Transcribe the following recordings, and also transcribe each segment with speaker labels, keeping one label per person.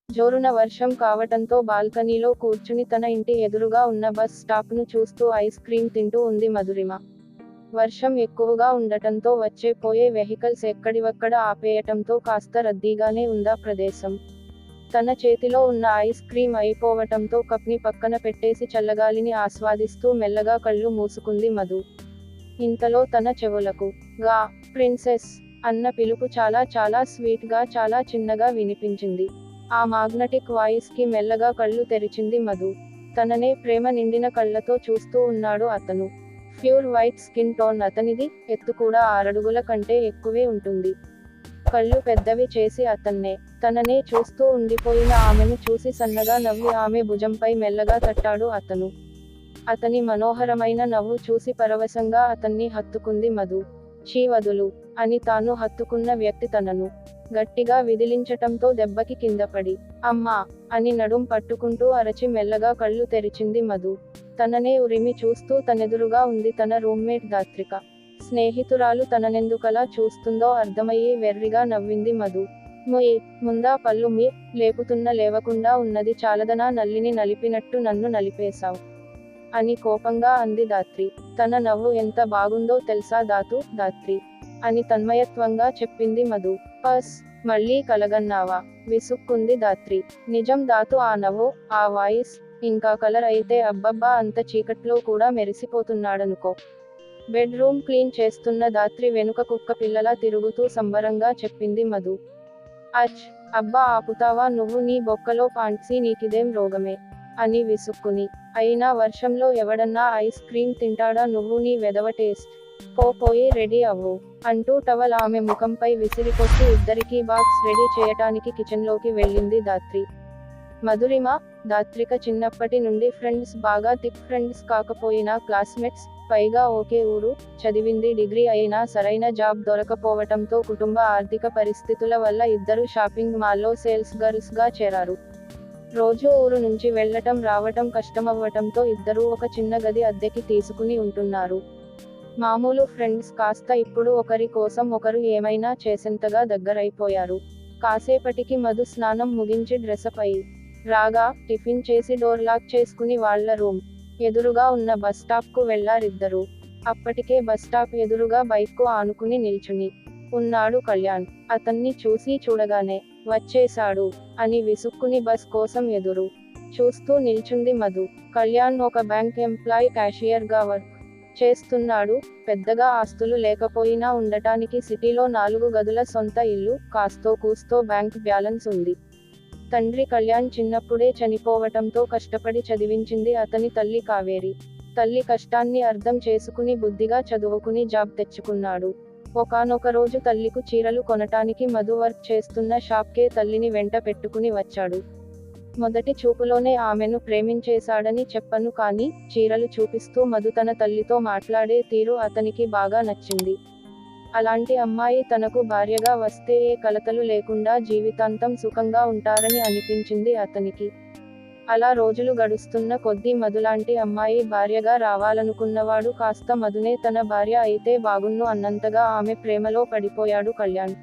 Speaker 1: జోరున వర్షం కావటంతో బాల్కనీలో కూర్చుని తన ఇంటి ఎదురుగా ఉన్న బస్ స్టాప్ను చూస్తూ ఐస్ క్రీం తింటూ ఉంది మధురిమ. వర్షం ఎక్కువగా ఉండటంతో వచ్చే పోయే వెహికల్స్ ఎక్కడివక్కడ ఆపేయటంతో కాస్త రద్దీగానే ఉందా ప్రదేశం. తన చేతిలో ఉన్న ఐస్ క్రీం అయిపోవటంతో కప్ని పక్కన పెట్టేసి చల్లగాలిని ఆస్వాదిస్తూ మెల్లగా కళ్ళు మూసుకుంది మధు. ఇంతలో తన చెవులకు గా ప్రిన్సెస్ అన్న పిలుపు చాలా చాలా స్వీట్ గా చాలా చిన్నగా వినిపించింది. ఆ మాగ్నటిక్ వాయిస్ కి మెల్లగా కళ్ళు తెరిచింది మధు. తననే ప్రేమ నిండిన కళ్ళతో చూస్తూ ఉన్నాడు అతను. ప్యూర్ వైట్ స్కిన్ టోన్ అతనిది, ఎత్తు కూడా 6 అడుగుల కంటే ఎక్కువే ఉంటుంది. కళ్ళు పెద్దవి చేసి తననే చూస్తూ ఉండిపోయిన ఆమెను చూసి సన్నగా నవ్వి ఆమె భుజంపై మెల్లగా తట్టాడు అతను. అతని మనోహరమైన నవ్వు చూసి పరవశంగా అతన్ని హత్తుకుంది మధు. చీ వదులు అని తాను హత్తుకున్న వ్యక్తి తనను గట్టిగా విదిలించటంతో దెబ్బకి కిందపడి అమ్మా అని నడుం పట్టుకుంటూ అరచి మెల్లగా కళ్ళు తెరిచింది మధు. తననే ఉరిమి చూస్తూ తనెదురుగా ఉంది తన రూమ్మేట్ దాత్రిక. స్నేహితురాలు తననెందుకలా చూస్తుందో అర్థమయ్యి వెర్రిగా నవ్వింది మధు. మొయ్ ముందా పళ్ళు మీ లేపుతున్న లేవకుండా ఉన్నది చాలదనా నల్లిని నలిపినట్టు నన్ను నలిపేశావ్ అని కోపంగా అంది దాత్రి. తన నవ్వు ఎంత బాగుందో తెలుసా దాత్రి అని తన్మయత్వంగా చెప్పింది మధు. పస్ మళ్ళీ కలగన్నావా విసుక్కుంది దాత్రి. నిజం దాతు ఆ నవ్వు, ఆ వాయిస్, ఇంకా కలర్ అయితే అబ్బబ్బా అంత చీకట్లో కూడా మెరిసిపోతున్నాడనుకో. బెడ్ రూమ్ క్లీన్ చేస్తున్న దాత్రి వెనుక కుక్క పిల్లలా తిరుగుతూ సంబరంగా చెప్పింది మధు. అచ్ అబ్బా ఆపుతావా నువ్వు నీ బొక్కలో పాంట్సీ నీకిదేం రోగమే అని విసుక్కుని. అయినా వర్షంలో ఎవడన్నా ఐస్ క్రీం తింటాడా నువ్వు నీ వెదవ టేస్ట్. పోయి రెడీ అవ్వు అంటూ టవల్ ఆమె ముఖంపై విసిరికొట్టి ఇద్దరికీ బాక్స్ రెడీ చేయటానికి కిచెన్లోకి వెళ్ళింది దాత్రి. మధురిమ, దాత్రిక చిన్నప్పటి నుండి ఫ్రెండ్స్, బాగా థిక్ ఫ్రెండ్స్ కాకపోయినా క్లాస్మేట్స్, పైగా ఒకే ఊరు, చదివింది డిగ్రీ అయినా సరైన జాబ్ దొరకపోవటంతో కుటుంబ ఆర్థిక పరిస్థితుల వల్ల ఇద్దరు షాపింగ్ మాల్లో సేల్స్ గర్ల్స్ గా చేరారు. రోజూ ఊరు నుంచి వెళ్ళటం రావటం కష్టమవ్వటంతో ఇద్దరూ ఒక చిన్న గది అద్దెకి తీసుకుని ఉంటున్నారు. మామూలు ఫ్రెండ్స్ కాస్త ఇప్పుడు ఒకరి కోసం ఒకరు ఏమైనా చేసేంతగా దగ్గరైపోయారు. కాసేపటికి మధు స్నానం ముగించి డ్రెసప్ అయి రాగా టిఫిన్ చేసి డోర్ లాక్ చేసుకుని వాళ్ళ రూమ్ ఎదురుగా ఉన్న బస్ స్టాప్ కు వెళ్లారిద్దరూ. అప్పటికే బస్ స్టాప్ ఎదురుగా బైక్ కు ఆనుకుని నిల్చుని ఉన్నాడు కళ్యాణ్. అతన్ని చూడగానే వచ్చేశాడు అని విసుక్కుని బస్ కోసం ఎదురు చూస్తూ నిల్చుంది మధు. కళ్యాణ్ ఒక బ్యాంక్ ఎంప్లాయ్, క్యాషియర్ గా వర్క్ చేస్తున్నాడు. పెద్దగా ఆస్తులు లేకపోయినా ఉండటానికి సిటీలో 4 గదుల సొంత ఇల్లు, కాస్తో కూస్తో బ్యాంక్ బ్యాలెన్స్ ఉంది. తండ్రి కళ్యాణ్ చిన్నప్పుడే చనిపోవటంతో కష్టపడి చదివించింది అతని తల్లి కావేరి. తల్లి కష్టాన్ని అర్థం చేసుకుని బుద్ధిగా చదువుకుని జాబ్ తెచ్చుకున్నాడు. ఒకానొక రోజు తల్లికు చీరలు కొనటానికి మధు వర్క్ చేస్తున్న షాప్కే తల్లిని వెంట పెట్టుకుని వచ్చాడు. మొదటి చూపులోనే ఆమెను ప్రేమించేశాడని చెప్పను కానీ, చీరలు చూపిస్తూ మధు తన తల్లితో మాట్లాడే తీరు అతనికి బాగా నచ్చింది. అలాంటి అమ్మాయి తనకు భార్యగా వస్తే ఏ కలతలు లేకుండా జీవితాంతం సుఖంగా ఉంటారని అనిపించింది అతనికి. అలా రోజులు గడుస్తున్న కొద్దీ మధులాంటి అమ్మాయి భార్యగా రావాలనుకున్నవాడు కాస్త మధునే తన భార్య అయితే బాగున్ను అన్నంతగా ఆమె ప్రేమలో పడిపోయాడు కళ్యాణ్.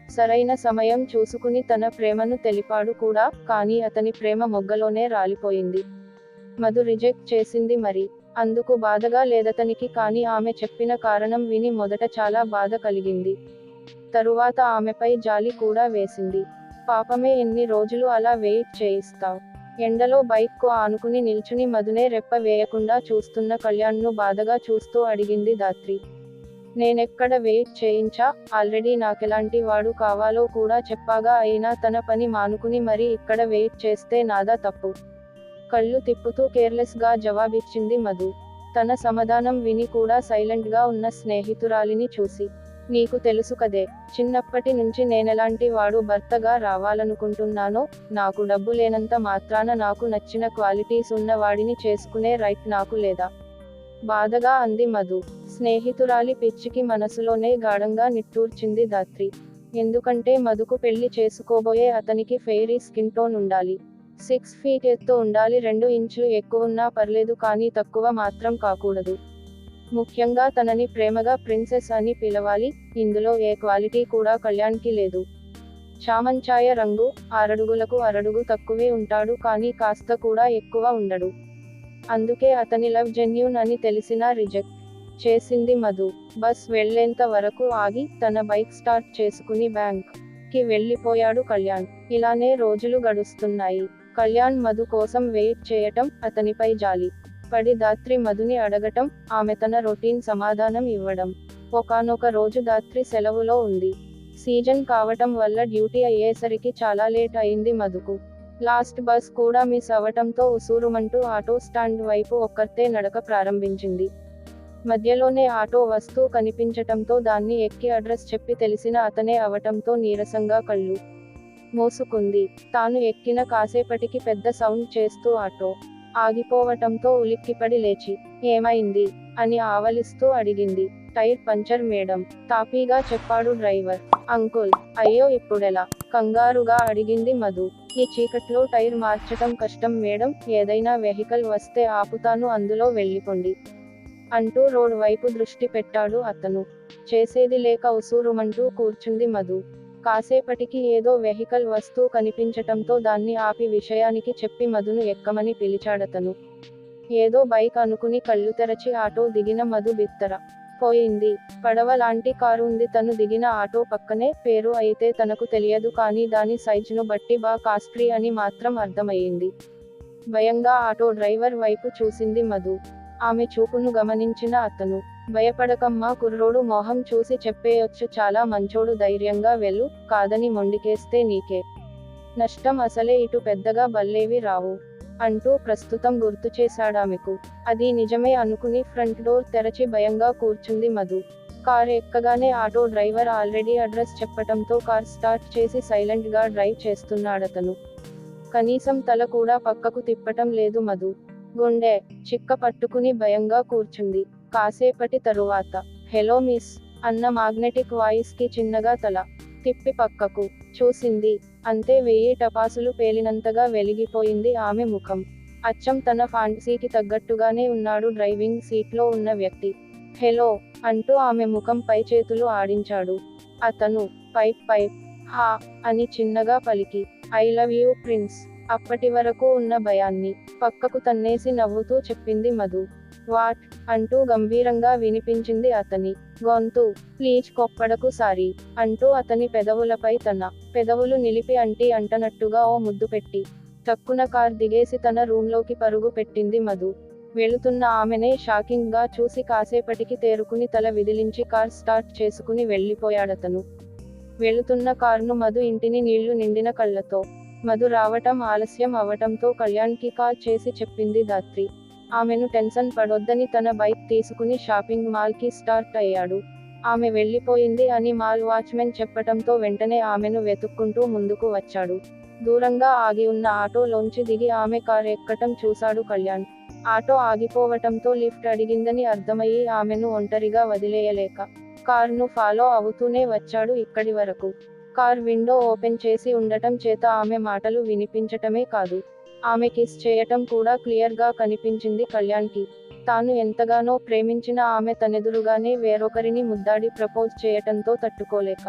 Speaker 1: సరైన సమయం చూసుకుని తన ప్రేమను తెలిపాడు కూడా, కానీ అతని ప్రేమ మొగ్గలోనే రాలిపోయింది. మధు రిజెక్ట్ చేసింది మరి. అందుకు బాధగా లేదతనికి, కానీ ఆమె చెప్పిన కారణం విని మొదట చాలా బాధ కలిగింది. తరువాత ఆమెపై జాలి కూడా వేసింది. పాపమే, ఎన్ని రోజులు అలా వెయిట్ చేయిస్తావ్? ఎండలో బైక్ కు ఆనుకుని నిల్చుని మధునే రెప్ప వేయకుండా చూస్తున్న కళ్యాణ్ను బాధగా చూస్తూ అడిగింది దాత్రి. నేనెక్కడ వెయిట్ చేయించా, ఆల్రెడీ నాకెలాంటి వాడు కావాలో కూడా చెప్పాగా. అయినా తన పని మానుకుని మరి ఇక్కడ వెయిట్ చేస్తే నాదా తప్పు? కళ్ళు తిప్పుతూ కేర్లెస్ గా జవాబిచ్చింది మధు. తన సమాధానం విని కూడా సైలెంట్ గా ఉన్న స్నేహితురాలిని చూసి, నీకు తెలుసు కదే, చిన్నప్పటి నుంచి నేనెలాంటి వాడు భర్తగా రావాలనుకుంటున్నానో. నాకు డబ్బు లేనంత మాత్రాన నాకు నచ్చిన క్వాలిటీస్ ఉన్న వాడిని చేసుకునే రైట్ నాకు లేదా? బాధగా అంది మధు. స్నేహితురాలి పిచ్చికి మనసులోనే గాఢంగా నిట్టూర్చింది దాత్రి. ఎందుకంటే మధుకు పెళ్లి చేసుకోబోయే అతనికి ఫెయిరీ స్కిన్ టోన్ ఉండాలి, 6 ఫీట్ ఎత్తు ఉండాలి, 2 ఇంచులు ఎక్కువున్నా పర్లేదు కానీ తక్కువ మాత్రం కాకూడదు. ముఖ్యంగా తనని ప్రేమగా ప్రిన్సెస్ అని పిలవాలి. ఇందులో ఏ క్వాలిటీ కూడా కళ్యాణ్కి లేదు. చామంచాయ రంగు, 6 అడుగులకు అరడుగు తక్కువే ఉంటాడు కానీ కాస్త కూడా ఎక్కువ ఉండడు. అందుకే అతని లవ్ జెన్యూన్ అని తెలిసినా రిజెక్ట్ చేసింది మధు. బస్ వెళ్లేంత వరకు ఆగి తన బైక్ స్టార్ట్ చేసుకుని బ్యాంక్ కి వెళ్లిపోయాడు కళ్యాణ్. ఇలానే రోజులు గడుస్తున్నాయి. కళ్యాణ్ మధు కోసం వెయిట్ చేయటం, అతనిపై జాలి పడి దాత్రి మధుని అడగటం, ఆమె తన రొటీన్ సమాధానం ఇవ్వడం. ఒకానొక రోజు దాత్రి సెలవులో ఉంది. సీజన్ కావటం వల్ల డ్యూటీ అయ్యేసరికి చాలా లేట్ అయింది మధుకు. లాస్ట్ బస్ కూడా మిస్ అవటంతో ఉసూరుమంటూ ఆటో స్టాండ్ వైపు ఒక్కర్తే నడక ప్రారంభించింది. మధ్యలోనే ఆటో వస్తూ కనిపించటంతో దాన్ని ఎక్కి అడ్రస్ చెప్పి తెలిసిన అతనే అవటంతో నీరసంగా కళ్ళు మూసుకుంది. తాను ఎక్కిన కాసేపటికి పెద్ద సౌండ్ చేస్తూ ఆటో ఆగిపోవటంతో ఉలిక్కిపడి లేచి, ఏమైంది అని ఆవలిస్తూ అడిగింది. టైర్ పంచర్ మేడం, తాపీగా చెప్పాడు డ్రైవర్. అంకుల్, అయ్యో ఇప్పుడెలా? కంగారుగా అడిగింది మధు. ఈ చీకట్లో టైర్ మార్చటం కష్టం మేడం, ఏదైనా వెహికల్ వస్తే ఆపుతాను, అందులో వెళ్ళిపోండి అంటూ రోడ్ వైపు దృష్టి పెట్టాడు అతను. చేసేది లేక ఉసూరుమంటూ కూర్చుంది మధు. కాసేపటికి ఏదో వెహికల్ వస్తూ కనిపించటంతో దాన్ని ఆపి విషయానికి చెప్పి మధును ఎక్కమని పిలిచాడతను. ఏదో బైక్ అనుకుని కళ్ళు తెరచి ఆటో దిగిన మధు బిత్తర పోయింది. పడవ లాంటి కారు ఉంది తను దిగిన ఆటో పక్కనే. పేరు అయితే తనకు తెలియదు కానీ దాని సైజును బట్టి కాస్ట్లీ అని మాత్రం అర్థమయ్యింది. భయంగా ఆటో డ్రైవర్ వైపు చూసింది మధు. ఆమె చూపును గమనించిన అతను, భయపడకమ్మా, కుర్రోడు మొహం చూసి చెప్పేయొచ్చు, చాలా మంచోడు, ధైర్యంగా వెళ్ళు, కాదని మొండికేస్తే నీకే నష్టం, అసలే ఇటు పెద్దగా బల్లేవి రావు అంటూ ప్రస్తుతం గుర్తుచేశాడామెకు. అది నిజమే అనుకుని ఫ్రంట్ డోర్ తెరచి భయంగా కూర్చుంది మధు. కార్ ఎక్కగానే ఆటో డ్రైవర్ ఆల్రెడీ అడ్రస్ చెప్పటంతో కార్ స్టార్ట్ చేసి సైలెంట్ గా డ్రైవ్ చేస్తున్నాడతను. కనీసం తల కూడా పక్కకు తిప్పటం లేదు మధు. గుండె చిక్క పట్టుకుని భయంగా కూర్చుంది. కాసేపటి తరువాత, హలో మిస్ అన్న మాగ్నెటిక్ వాయిస్ కి చిన్నగా తల తిప్పి పక్కకు చూసింది. అంతే, 1000 టపాసులు పేలినంతగా వెలిగిపోయింది ఆమె ముఖం. అచ్చం తన ఫాంటసీకి తగ్గట్టుగానే ఉన్నాడు డ్రైవింగ్ సీట్లో ఉన్న వ్యక్తి. హలో అంటూ ఆమె ముఖం పై చేతులు ఆడించాడు అతను. పైప్ హా అని చిన్నగా పలికి, ఐ లవ్ యూ ప్రిన్స్. అప్పటి వరకు ఉన్న భయాన్ని పక్కకు తన్నేసి నవ్వుతూ చెప్పింది మధు. వాట్ అంటూ గంభీరంగా వినిపించింది అతని గొంతు. ప్లీజ్ కొప్పడకు, సారీ అంటూ అతని పెదవులపై తన పెదవులు నిలిపి అంటనట్టుగా ఓ ముద్దు పెట్టి టక్కున కార్ దిగేసి తన రూంలోకి పరుగు పెట్టింది మధు. వెళుతున్న ఆమెనే షాకింగ్ గా చూసి కాసేపటికి తేరుకుని తల విదిలించి కార్ స్టార్ట్ చేసుకుని వెళ్లిపోయాడతను. వెళుతున్న కార్ను మధు ఇంటిని నీళ్లు నిండిన కళ్ళతో. మధు రావటం ఆలస్యం అవటంతో కళ్యాణ్ కి కాల్ చేసి చెప్పింది దాత్రి. ఆమెను టెన్షన్ పడొద్దని తన బైక్ తీసుకుని షాపింగ్ మాల్ కి స్టార్ట్ అయ్యాడు. ఆమె వెళ్లిపోయింది అని మాల్ వాచ్మెన్ చెప్పటంతో వెంటనే ఆమెను వెతుక్కుంటూ ముందుకు వచ్చాడు. దూరంగా ఆగి ఉన్న ఆటోలోంచి దిగి ఆమె కార్ ఎక్కటం చూశాడు కళ్యాణ్. ఆటో ఆగిపోవటంతో లిఫ్ట్ అడిగిందని అర్థమయ్యి ఆమెను ఒంటరిగా వదిలేయలేక కార్ను ఫాలో అవుతూనే వచ్చాడు ఇక్కడి వరకు. కార్ విండో ఓపెన్ చేసి ఉండటం చేత ఆమె మాటలు వినిపించటమే కాదు, ఆమె కిస్ చేయటం కూడా క్లియర్ గా కనిపించింది కళ్యాణ్ కి. తాను ఎంతగానో ప్రేమించిన ఆమె తనెదురుగానే వేరొకరిని ముద్దాడి ప్రపోజ్ చేయటంతో తట్టుకోలేక